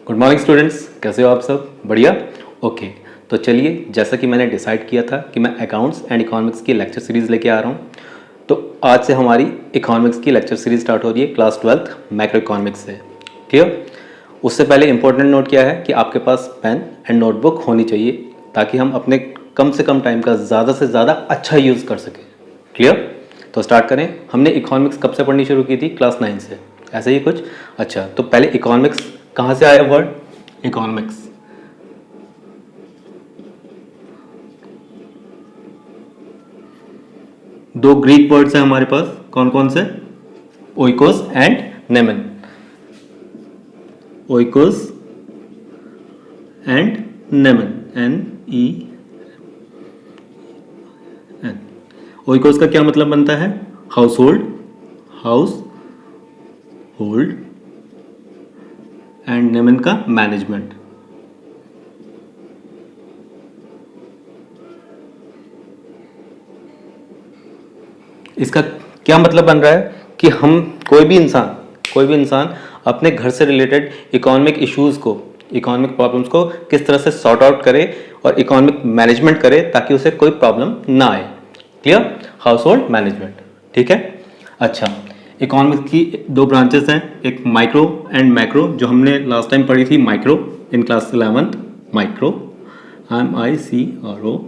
Good morning students, कैसे हो आप सब? बढ़िया। ओके, तो चलिए, जैसा कि मैंने डिसाइड किया था कि मैं अकाउंट्स एंड इकोनॉमिक्स की लेक्चर सीरीज़ लेके आ रहा हूँ। तो आज से हमारी इकोनॉमिक्स की लेक्चर सीरीज स्टार्ट हो रही है क्लास 12th मैक्रो इकोनॉमिक्स से। क्लियर? उससे पहले इंपॉर्टेंट नोट क्या है कि आपके पास पेन एंड नोटबुक होनी चाहिए ताकि हम अपने कम से कम टाइम का ज़्यादा से ज़्यादा अच्छा यूज़ कर सकें। क्लियर? तो स्टार्ट करें। हमने इकोनॉमिक्स कब से पढ़नी शुरू की थी? क्लास 9 से, ऐसे ही कुछ। अच्छा, तो पहले इकोनॉमिक्स कहाँ से आया वर्ड? इकोनॉमिक्स दो ग्रीक वर्ड्स हैं हमारे पास, कौन कौन से? ओइकोस एंड नेमन। ओइकोस एंड नेमन, NEN। ओइकोस का क्या मतलब बनता है? Household, household, and नेमन का मैनेजमेंट। इसका क्या मतलब बन रहा है कि हम कोई भी इंसान अपने घर से रिलेटेड इकोनॉमिक इश्यूज़ को, इकोनॉमिक प्रॉब्लम्स को किस तरह से सॉर्ट आउट करे और इकोनॉमिक मैनेजमेंट करे ताकि उसे कोई प्रॉब्लम ना आए। क्लियर? House hold management. ठीक है। अच्छा, इकोनॉमिक्स की दो ब्रांचेस हैं, एक माइक्रो एंड मैक्रो, जो हमने लास्ट टाइम पढ़ी थी micro in class 11th। Micro, MICRO,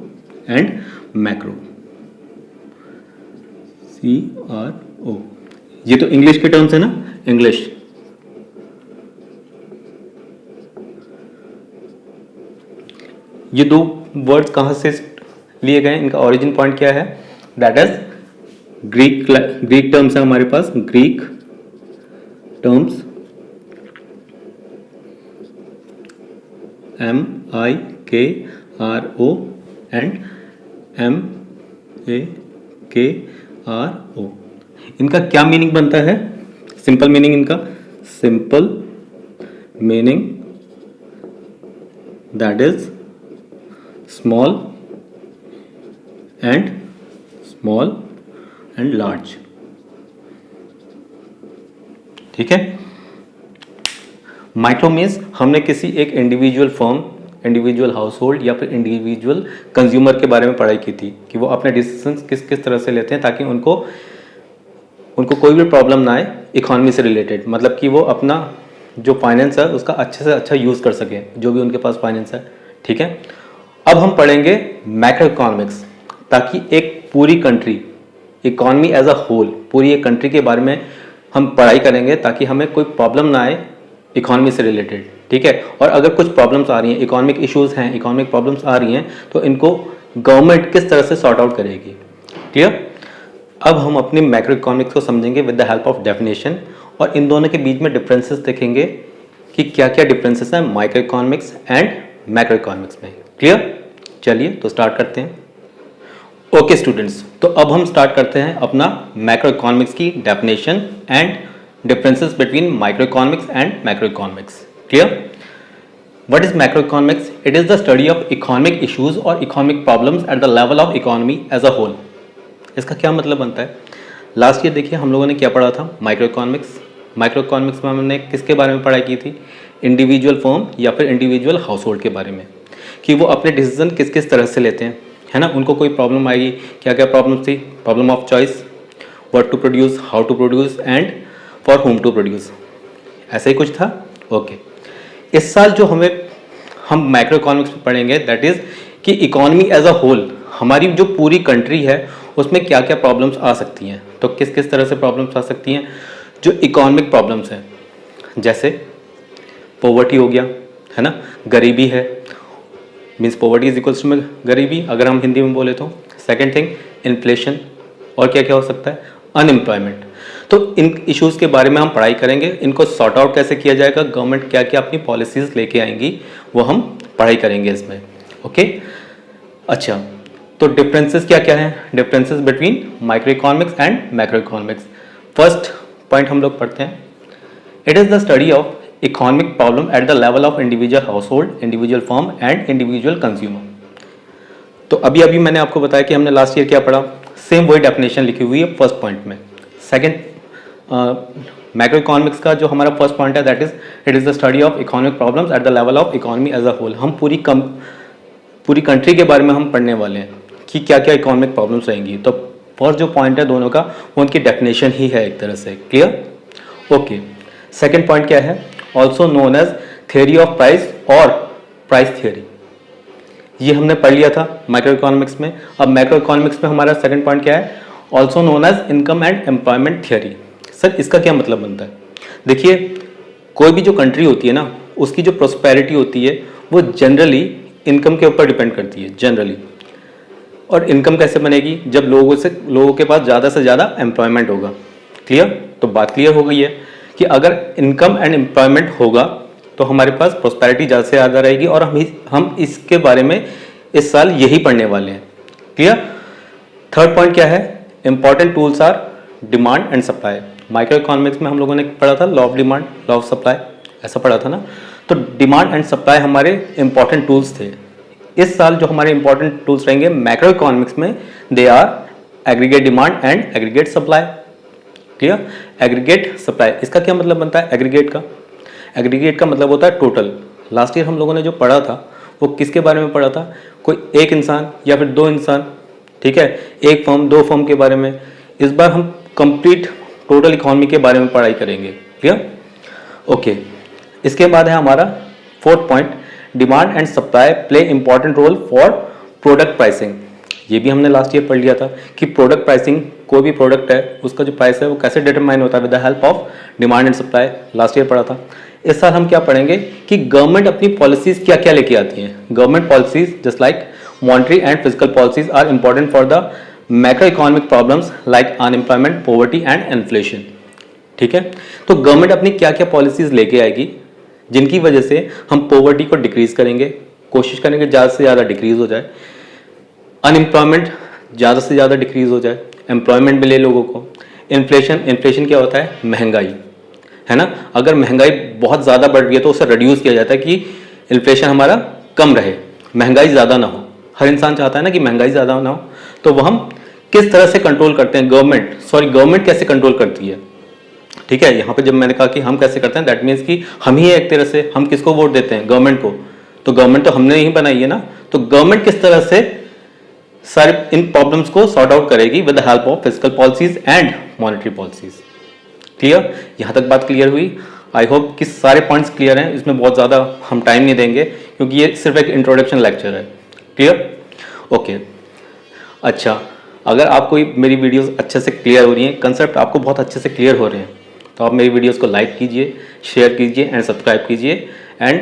and macro, CRO। ये तो इंग्लिश के टर्म्स है ना, इंग्लिश। ये दो वर्ड्स कहाँ से लिए गए, इनका ओरिजिन पॉइंट क्या है? दैट इज ग्रीक टर्म्स है हमारे पास, Greek terms, MIKRO and MAKRO। इनका क्या मीनिंग बनता है? सिंपल मीनिंग इनका, simple meaning that is small and large. ठीक है। माइक्रो मीन्स हमने किसी एक individual firm, individual household या फिर इंडिविजुअल कंज्यूमर के बारे में पढ़ाई की थी कि वो अपने डिसीजंस किस किस तरह से लेते हैं ताकि उनको कोई भी प्रॉब्लम ना आए इकोनॉमी से रिलेटेड। मतलब कि वो अपना जो फाइनेंस है उसका अच्छे से अच्छा यूज़ कर सकें, जो भी उनके पास फाइनेंस है। ठीक है। अब हम पढ़ेंगे मैक्रो इकोनॉमिक्स, ताकि एक पूरी country, economy as a whole, पूरी एक कंट्री के बारे में हम पढ़ाई करेंगे ताकि हमें कोई प्रॉब्लम ना आए इकोनॉमी से रिलेटेड। ठीक है। और अगर कुछ प्रॉब्लम्स आ रही हैं, इकोनॉमिक इश्यूज हैं, इकोनॉमिक प्रॉब्लम्स आ रही हैं, तो इनको गवर्नमेंट किस तरह से सॉर्ट आउट करेगी। क्लियर? अब हम अपने मैक्रो इकोनॉमिक्स को समझेंगे with the help of definition, और इन दोनों के बीच में डिफरेंसेस देखेंगे कि क्या क्या डिफरेंसेस हैं micro economics and macro economics में। क्लियर? चलिए तो स्टार्ट करते हैं। ओके स्टूडेंट्स, तो अब हम स्टार्ट करते हैं अपना मैक्रो इकोनॉमिक्स की definition and differences between microeconomics and macroeconomics. Clear? What is macroeconomics? It is the study of economic issues और economic problems at the level of economy as a whole. इसका क्या मतलब बनता है? Last year देखिए हम लोगों ने क्या पढ़ा था? Micro economics. माइक्रो इकोनॉमिक्स में हमने किसके बारे में पढ़ाई की थी? इंडिविजुअल फर्म या फिर इंडिविजुअल हाउस होल्ड के बारे में, कि वो अपने डिसीजन किस किस तरह से लेते हैं, है ना। उनको कोई प्रॉब्लम आएगी, क्या क्या प्रॉब्लम थी? Problem of choice, what to produce, how to produce and for whom to produce. ऐसे ही कुछ था। ओके। इस साल जो हम मैक्रो इकोनॉमिक्स में पढ़ेंगे दैट इज कि इकोनॉमी एज अ होल, हमारी जो पूरी कंट्री है उसमें क्या क्या प्रॉब्लम्स आ सकती हैं। तो किस किस तरह से प्रॉब्लम्स आ सकती हैं? जो इकोनॉमिक प्रॉब्लम्स हैं, जैसे पॉवर्टी हो गया, है ना, गरीबी है, means poverty is equals to गरीबी अगर हम हिंदी में बोले तो। सेकेंड थिंग इन्फ्लेशन, और क्या क्या हो सकता है? अनएम्प्लॉयमेंट। तो इन इश्यूज़ के बारे में हम पढ़ाई करेंगे, इनको सॉर्ट आउट कैसे किया जाएगा, गवर्नमेंट क्या क्या अपनी पॉलिसीज़ लेके आएंगी, वो हम पढ़ाई करेंगे इसमें। ओके। अच्छा, तो डिफरेंसेस क्या क्या हैं? Differences between microeconomics and macro economics. First point हम लोग पढ़ते हैं। It is the study of economic problem at the level of individual house hold, individual firm and individual consumer. तो अभी अभी मैंने आपको बताया कि हमने लास्ट ईयर क्या पढ़ा, सेम वही डेफिनेशन लिखी हुई है फर्स्ट पॉइंट में। सेकंड मैक्रो इकोनॉमिक्स का जो हमारा फर्स्ट पॉइंट है that is it is the study of economic problems at the level of economy as a whole. हम पूरी कंट्री के बारे में हम पढ़ने वाले हैं कि क्या क्या इकोनॉमिक प्रॉब्लम्स रहेंगी। तो फर्स्ट जो पॉइंट है दोनों का वो उनकी डेफिनेशन ही है एक तरह से। क्लियर? ओके। सेकेंड पॉइंट क्या है? Also known as theory of price और प्राइस थियोरी। ये हमने पढ़ लिया था माइक्रो इकोनॉमिक्स में। अब मैक्रो इकोनॉमिक्स में हमारा सेकंड पॉइंट क्या है? Also known as income and employment theory. Sir इसका क्या मतलब बनता है? देखिए, कोई भी जो कंट्री होती है ना, उसकी जो प्रोस्पेरिटी होती है वो जनरली इनकम के ऊपर डिपेंड करती है जनरली। और इनकम कैसे बनेगी? जब लोगों के पास ज़्यादा से ज़्यादा एम्प्लॉयमेंट होगा। क्लियर? तो बात क्लियर हो गई है कि अगर इनकम एंड एम्प्लॉयमेंट होगा तो हमारे पास प्रोस्पेरिटी ज़्यादा से ज़्यादा रहेगी, और हम इसके बारे में इस साल यही पढ़ने वाले हैं। क्लियर? थर्ड पॉइंट क्या है? Important tools are demand and supply. Micro economics में हम लोगों ने पढ़ा था law of demand, law of supply, ऐसा पढ़ा था ना। तो डिमांड एंड सप्लाई हमारे इंपॉर्टेंट टूल्स थे। इस साल जो हमारे इंपॉर्टेंट टूल्स रहेंगे मैक्रो इकोनॉमिक्स में, they are aggregate demand and aggregate supply. Clear? Aggregate supply, इसका क्या मतलब बनता है? एग्रीगेट का मतलब होता है टोटल। लास्ट ईयर हम लोगों ने जो पढ़ा था वो किसके बारे में पढ़ा था? कोई एक इंसान या फिर दो इंसान, ठीक है, एक फर्म, दो फर्म के बारे में। इस बार हम कंप्लीट टोटल इकोनॉमी के बारे में पढ़ाई करेंगे। क्लियर? ओके। इसके बाद है हमारा fourth point, demand and supply play important role for product pricing. ये भी हमने लास्ट ईयर पढ़ लिया था कि प्रोडक्ट प्राइसिंग, कोई भी प्रोडक्ट है उसका जो प्राइस है वो कैसे डिटरमाइन होता है with the help of demand and supply. Last year पढ़ा था। इस साल हम क्या पढ़ेंगे कि गवर्नमेंट अपनी पॉलिसीज क्या क्या लेके आती हैं। Government policies just like monetary and physical policies are important for the macro economic problems like unemployment, poverty and inflation. ठीक है, तो गवर्नमेंट अपनी क्या क्या पॉलिसीज लेके आएगी जिनकी वजह से हम पॉवर्टी को डिक्रीज करेंगे, कोशिश करेंगे ज़्यादा से ज़्यादा डिक्रीज हो जाए, अनएम्प्लॉयमेंट ज़्यादा से ज़्यादा डिक्रीज हो जाए, एम्प्लॉयमेंट मिले लोगों को। इन्फ्लेशन क्या होता है? महंगाई, है ना। अगर महंगाई बहुत ज़्यादा बढ़ रही है तो उसे रिड्यूस किया जाता है कि इन्फ्लेशन हमारा कम रहे, महंगाई ज़्यादा ना हो। हर इंसान चाहता है ना कि महंगाई ज़्यादा ना हो। तो वो हम किस तरह से कंट्रोल करते हैं? गवर्नमेंट कैसे कंट्रोल करती है? ठीक है, यहाँ पे जब मैंने कहा कि हम कैसे करते हैं, दैट मीन्स कि हम ही एक तरह से, हम किसको वोट देते हैं? गवर्नमेंट को। तो गवर्नमेंट तो हमने ही बनाई है ना। तो गवर्नमेंट किस तरह से सारे इन प्रॉब्लम्स को सॉर्ट आउट करेगी with the help of physical policies and monetary policies. Clear? यहाँ तक बात क्लियर हुई? आई होप कि सारे पॉइंट्स क्लियर हैं। इसमें बहुत ज़्यादा हम टाइम नहीं देंगे क्योंकि ये सिर्फ एक इंट्रोडक्शन लेक्चर है। क्लियर? ओके। अच्छा, अगर आपको मेरी वीडियोस अच्छे से क्लियर हो रही हैं, कंसेप्ट आपको बहुत अच्छे से क्लियर हो रहे हैं, तो आप मेरी वीडियोस को लाइक कीजिए, शेयर कीजिए एंड सब्सक्राइब कीजिए, एंड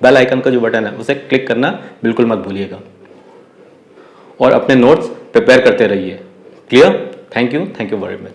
बेल आइकन का जो बटन है उसे क्लिक करना बिल्कुल मत भूलिएगा, और अपने नोट्स प्रिपेयर करते रहिए। Clear? Thank you very much.